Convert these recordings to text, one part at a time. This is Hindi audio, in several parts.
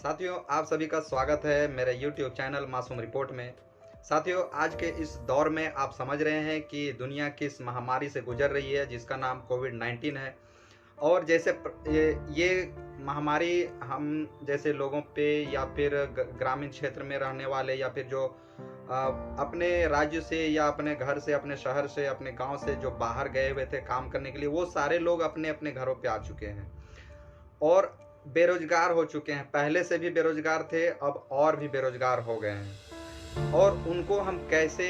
साथियों, आप सभी का स्वागत है मेरे YouTube चैनल मासूम रिपोर्ट में। साथियों, आज के इस दौर में आप समझ रहे हैं कि दुनिया किस महामारी से गुजर रही है जिसका नाम कोविड-19 है। और जैसे ये महामारी हम जैसे लोगों पे या फिर ग्रामीण क्षेत्र में रहने वाले या फिर जो अपने राज्य से या अपने घर से, अपने शहर से, अपने गांव से जो बाहर गए हुए थे काम करने के लिए, वो सारे लोग अपने अपने घरों पे आ चुके हैं और बेरोजगार हो चुके हैं। पहले से भी बेरोजगार थे, अब और भी बेरोजगार हो गए हैं। और उनको हम कैसे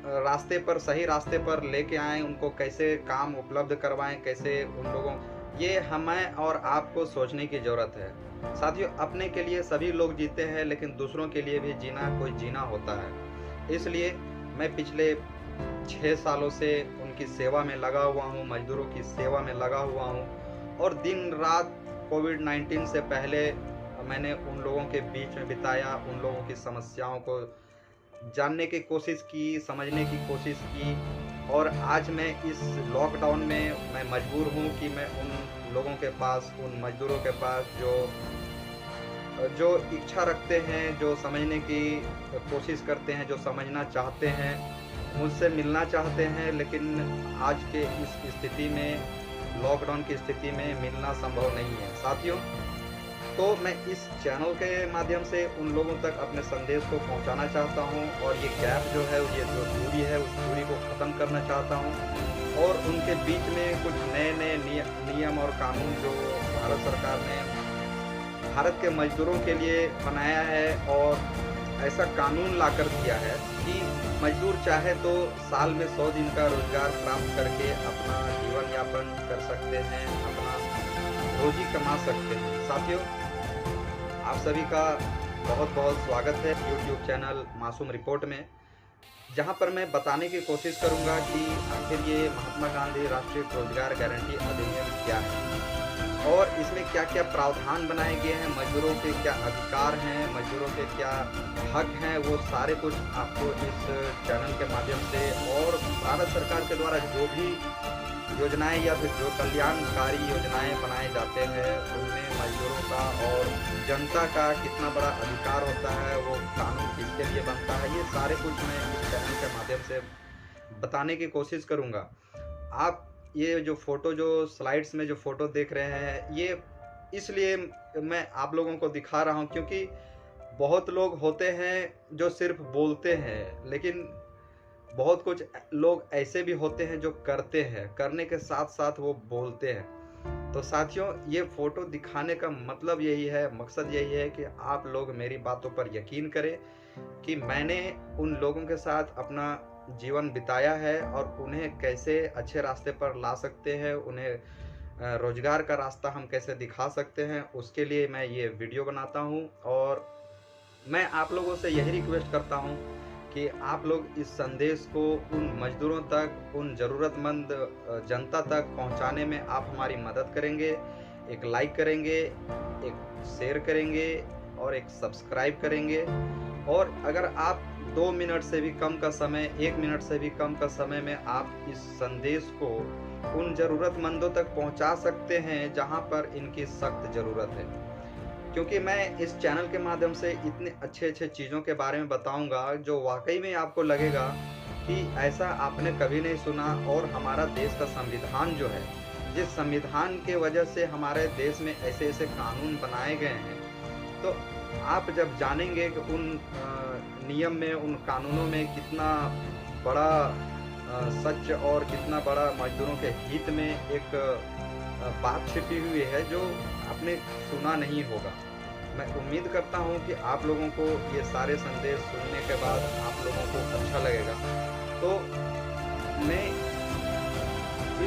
रास्ते पर, सही रास्ते पर लेके आएँ, उनको कैसे काम उपलब्ध करवाएँ, कैसे उन लोगों, ये हमें और आपको सोचने की ज़रूरत है। साथियों, अपने के लिए सभी लोग जीते हैं, लेकिन दूसरों के लिए भी जीना कोई जीना होता है। इसलिए मैं पिछले 6 सालों से उनकी सेवा में लगा हुआ हूँ, मज़दूरों की सेवा में लगा हुआ हूँ और दिन-रात कोविड-19 से पहले मैंने उन लोगों के बीच में बिताया, उन लोगों की समस्याओं को जानने की कोशिश की, समझने की कोशिश की। और आज मैं इस लॉकडाउन में मैं मजबूर हूँ कि मैं उन लोगों के पास, उन मज़दूरों के पास जो इच्छा रखते हैं, जो समझने की कोशिश करते हैं, जो समझना चाहते हैं, मुझसे मिलना चाहते हैं, लेकिन आज के इस स्थिति में, लॉकडाउन की स्थिति में मिलना संभव नहीं है। साथियों, तो मैं इस चैनल के माध्यम से उन लोगों तक अपने संदेश को पहुंचाना चाहता हूं और ये गैप जो है, ये जो दूरी है, उस दूरी को ख़त्म करना चाहता हूं और उनके बीच में कुछ नए-नए नियम और कानून जो भारत सरकार ने भारत के मज़दूरों के लिए बनाया है, और ऐसा कानून लाकर दिया है कि मज़दूर चाहे तो साल में 100 दिन का रोज़गार प्राप्त करके अपना जीवन यापन कर सकते हैं, अपना रोज़ी कमा सकते हैं। साथियों, आप सभी का बहुत-बहुत स्वागत है YouTube चैनल मासूम रिपोर्ट में, जहां पर मैं बताने की कोशिश करूंगा कि आखिर ये महात्मा गांधी राष्ट्रीय रोज़गार गारंटी अधिनियम क्या है और इसमें क्या-क्या प्रावधान बनाए गए हैं, मज़दूरों के क्या अधिकार हैं, मज़दूरों के क्या हक हैं, वो सारे कुछ आपको इस चैनल के माध्यम से, और भारत सरकार के द्वारा जो भी योजनाएं या फिर जो कल्याणकारी योजनाएं बनाए जाते हैं, उनमें मज़दूरों का और जनता का कितना बड़ा अधिकार होता है, वो कानून किसके लिए बनता है, ये सारे कुछ मैं इस चैनल के माध्यम से बताने की कोशिश करूँगा। आप ये जो फ़ोटो, जो स्लाइड्स में जो फ़ोटो देख रहे हैं, ये इसलिए मैं आप लोगों को दिखा रहा हूँ क्योंकि बहुत लोग होते हैं जो सिर्फ़ बोलते हैं, लेकिन बहुत कुछ लोग ऐसे भी होते हैं जो करते हैं, करने के साथ-साथ वो बोलते हैं। तो साथियों, ये फ़ोटो दिखाने का मतलब यही है, मकसद यही है कि आप लोग मेरी बातों पर यकीन करें कि मैंने उन लोगों के साथ अपना जीवन बिताया है और उन्हें कैसे अच्छे रास्ते पर ला सकते हैं, उन्हें रोज़गार का रास्ता हम कैसे दिखा सकते हैं, उसके लिए मैं ये वीडियो बनाता हूँ। और मैं आप लोगों से यही रिक्वेस्ट करता हूँ कि आप लोग इस संदेश को उन मज़दूरों तक, उन ज़रूरतमंद जनता तक पहुँचाने में आप हमारी मदद करेंगे। एक लाइक करेंगे, एक शेयर करेंगे और एक सब्सक्राइब करेंगे। और अगर आप 2 मिनट से भी कम का समय, 1 मिनट से भी कम का समय में आप इस संदेश को उन ज़रूरतमंदों तक पहुँचा सकते हैं जहाँ पर इनकी सख्त ज़रूरत है। क्योंकि मैं इस चैनल के माध्यम से इतने अच्छे-अच्छे चीज़ों के बारे में बताऊँगा जो वाक़ई में आपको लगेगा कि ऐसा आपने कभी नहीं सुना। और हमारा देश का संविधान जो है, जिस संविधान के वजह से हमारे देश में ऐसे-ऐसे कानून बनाए गए हैं, तो आप जब जानेंगे कि उन नियम में, उन कानूनों में कितना बड़ा सच और कितना बड़ा मज़दूरों के हित में एक बात छिपी हुई है जो आपने सुना नहीं होगा। मैं उम्मीद करता हूँ कि आप लोगों को ये सारे संदेश सुनने के बाद आप लोगों को अच्छा लगेगा। तो मैं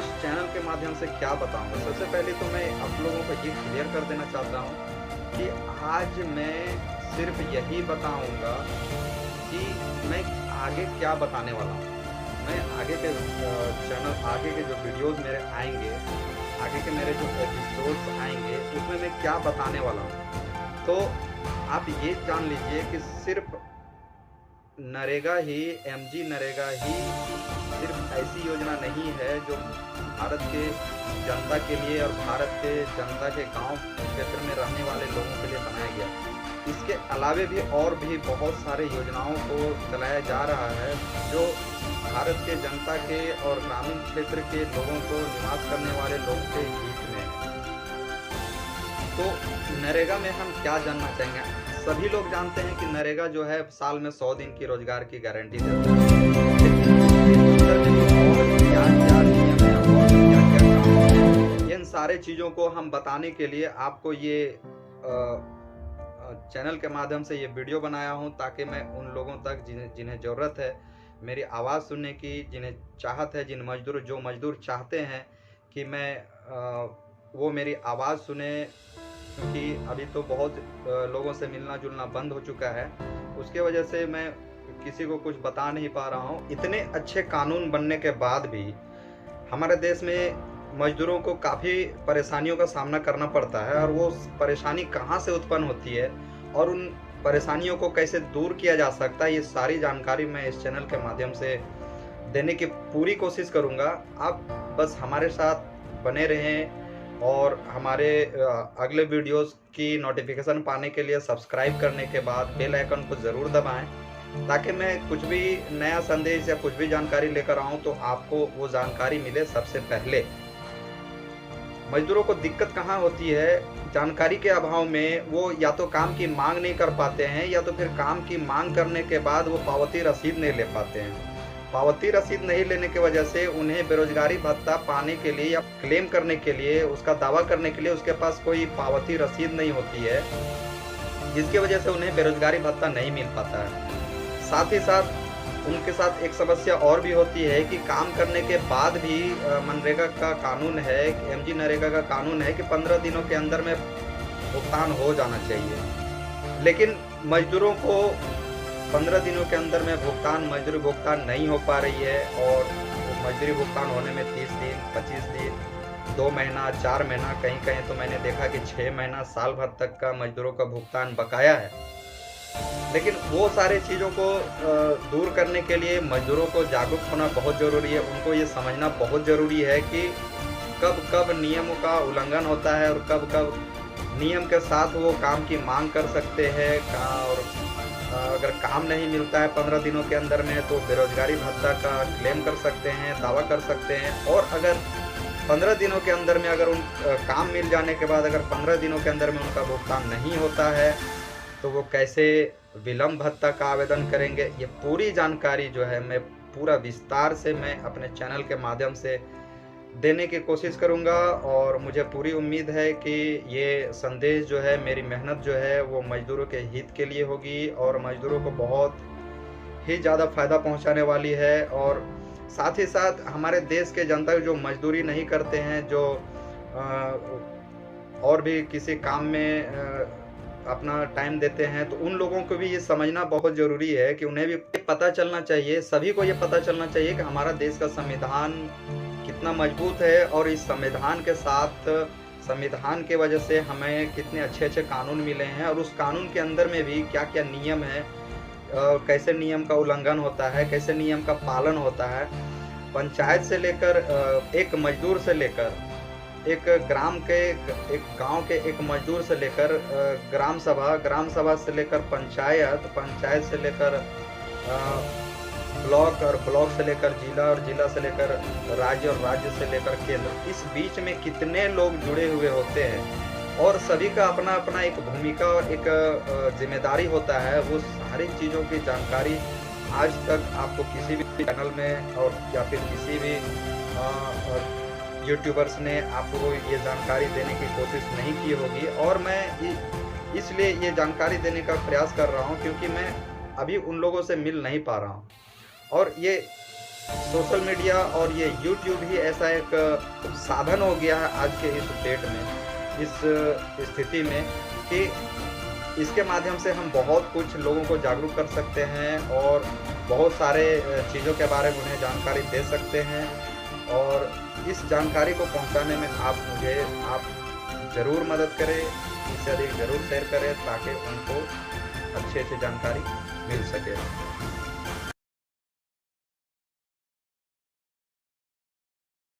इस चैनल के माध्यम से क्या बताऊँगा, सबसे पहले तो मैं आप लोगों को ये क्लियर कर देना चाहता हूँ कि आज मैं सिर्फ यही बताऊँगा कि मैं आगे क्या बताने वाला हूँ। मैं आगे के चैनल, आगे के जो वीडियोज़ मेरे आएँगे, आगे के मेरे जो एपिसोड्स आएँगे, उसमें मैं क्या बताने वाला हूँ। तो आप ये जान लीजिए कि सिर्फ नरेगा ही, एमजी नरेगा ही सिर्फ ऐसी योजना नहीं है जो भारत के जनता के लिए और भारत के जनता के गांव क्षेत्र में रहने वाले लोगों के लिए बनाया गया। इसके अलावे भी और भी बहुत सारे योजनाओं को चलाया जा रहा है जो भारत के जनता के और ग्रामीण क्षेत्र के लोगों को निवास करने वाले लोगों के हित में है। तो नरेगा में हम क्या जानना चाहेंगे? सभी लोग जानते हैं कि नरेगा जो है साल में 100 दिन की रोजगार की गारंटी देता है। इन सारे चीज़ों को हम बताने के लिए आपको ये चैनल के माध्यम से ये वीडियो बनाया हूँ, ताकि मैं उन लोगों तक जिन्हें ज़रूरत है मेरी आवाज़ सुनने की, जिन्हें चाहत है, जो मजदूर चाहते हैं कि मैं वो मेरी आवाज़ सुने, क्योंकि अभी तो बहुत लोगों से मिलना जुलना बंद हो चुका है। उसके वजह से मैं किसी को कुछ बता नहीं पा रहा हूँ। इतने अच्छे कानून बनने के बाद भी हमारे देश में मजदूरों को काफ़ी परेशानियों का सामना करना पड़ता है, और वो परेशानी कहाँ से उत्पन्न होती है और उन परेशानियों को कैसे दूर किया जा सकता है, ये सारी जानकारी मैं इस चैनल के माध्यम से देने की पूरी कोशिश करूँगा। आप बस हमारे साथ बने रहें और हमारे अगले वीडियोस की नोटिफिकेशन पाने के लिए सब्सक्राइब करने के बाद बेल आइकन को ज़रूर दबाएं, ताकि मैं कुछ भी नया संदेश या कुछ भी जानकारी लेकर आऊं तो आपको वो जानकारी मिले सबसे पहले। मजदूरों को दिक्कत कहाँ होती है? जानकारी के अभाव में वो या तो काम की मांग नहीं कर पाते हैं, या तो फिर काम की मांग करने के बाद वो पावती रसीद नहीं ले पाते हैं। पावती रसीद नहीं लेने की वजह से उन्हें बेरोजगारी भत्ता पाने के लिए या क्लेम करने के लिए, उसका दावा करने के लिए उसके पास कोई पावती रसीद नहीं होती है, जिसकी वजह से उन्हें बेरोजगारी भत्ता नहीं मिल पाता है। साथ ही साथ उनके साथ एक समस्या और भी होती है कि काम करने के बाद भी मनरेगा का कानून है, एमजी नरेगा का कानून है कि 15 दिनों के अंदर में भुगतान हो जाना चाहिए, लेकिन मजदूरों को 15 दिनों के अंदर में मजदूरी भुगतान नहीं हो पा रही है, और मजदूरी भुगतान होने में 30 दिन, 25 दिन, 2 महीना, 4 महीना, कहीं तो मैंने देखा कि 6 महीना, साल भर तक का मजदूरों का भुगतान बकाया है। लेकिन वो सारे चीज़ों को दूर करने के लिए मजदूरों को जागरूक होना बहुत ज़रूरी है। उनको ये समझना बहुत ज़रूरी है कि कब कब नियमों का उल्लंघन होता है और कब कब नियम के साथ वो काम की मांग कर सकते हैं, और अगर काम नहीं मिलता है 15 दिनों के अंदर में तो बेरोजगारी भत्ता का क्लेम कर सकते हैं, दावा कर सकते हैं। और अगर 15 दिनों के अंदर में अगर काम मिल जाने के बाद अगर 15 दिनों के अंदर में उनका भुगतान नहीं होता है तो वो कैसे विलंब भत्ता का आवेदन करेंगे, ये पूरी जानकारी जो है मैं पूरा विस्तार से मैं अपने चैनल के माध्यम से देने की कोशिश करूंगा। और मुझे पूरी उम्मीद है कि ये संदेश जो है, मेरी मेहनत जो है वो मजदूरों के हित के लिए होगी और मजदूरों को बहुत ही ज़्यादा फ़ायदा पहुंचाने वाली है। और साथ ही साथ हमारे देश के जनता जो मजदूरी नहीं करते हैं, जो और भी किसी काम में अपना टाइम देते हैं, तो उन लोगों को भी ये समझना बहुत ज़रूरी है कि उन्हें भी पता चलना चाहिए, सभी को ये पता चलना चाहिए कि हमारा देश का संविधान कितना मजबूत है, और इस संविधान के साथ, संविधान के वजह से हमें कितने अच्छे अच्छे कानून मिले हैं, और उस कानून के अंदर में भी क्या क्या नियम है, कैसे नियम का उल्लंघन होता है, कैसे नियम का पालन होता है। पंचायत से लेकर एक मजदूर से लेकर एक ग्राम के, एक गांव के एक मजदूर से लेकर ग्राम सभा से लेकर पंचायत से लेकर ब्लॉक, और ब्लॉक से लेकर जिला, और जिला से लेकर राज्य, और राज्य से लेकर केंद्र, इस बीच में कितने लोग जुड़े हुए होते हैं, और सभी का अपना अपना एक भूमिका और एक जिम्मेदारी होता है। वो सारी चीज़ों की जानकारी आज तक आपको किसी भी चैनल में और या फिर किसी भी यूट्यूबर्स ने आपको ये जानकारी देने की कोशिश नहीं की होगी, और मैं इसलिए ये जानकारी देने का प्रयास कर रहा हूँ क्योंकि मैं अभी उन लोगों से मिल नहीं पा रहा हूँ। और ये सोशल मीडिया और ये यूट्यूब ही ऐसा एक साधन हो गया है आज के इस डेट में, इस स्थिति में, कि इसके माध्यम से हम बहुत कुछ लोगों को जागरूक कर सकते हैं और बहुत सारे चीज़ों के बारे में उन्हें जानकारी दे सकते हैं। और इस जानकारी को पहुंचाने में आप ज़रूर मदद करें, इससे अधिक ज़रूर शेयर करें, ताकि उनको अच्छी जानकारी मिल सके।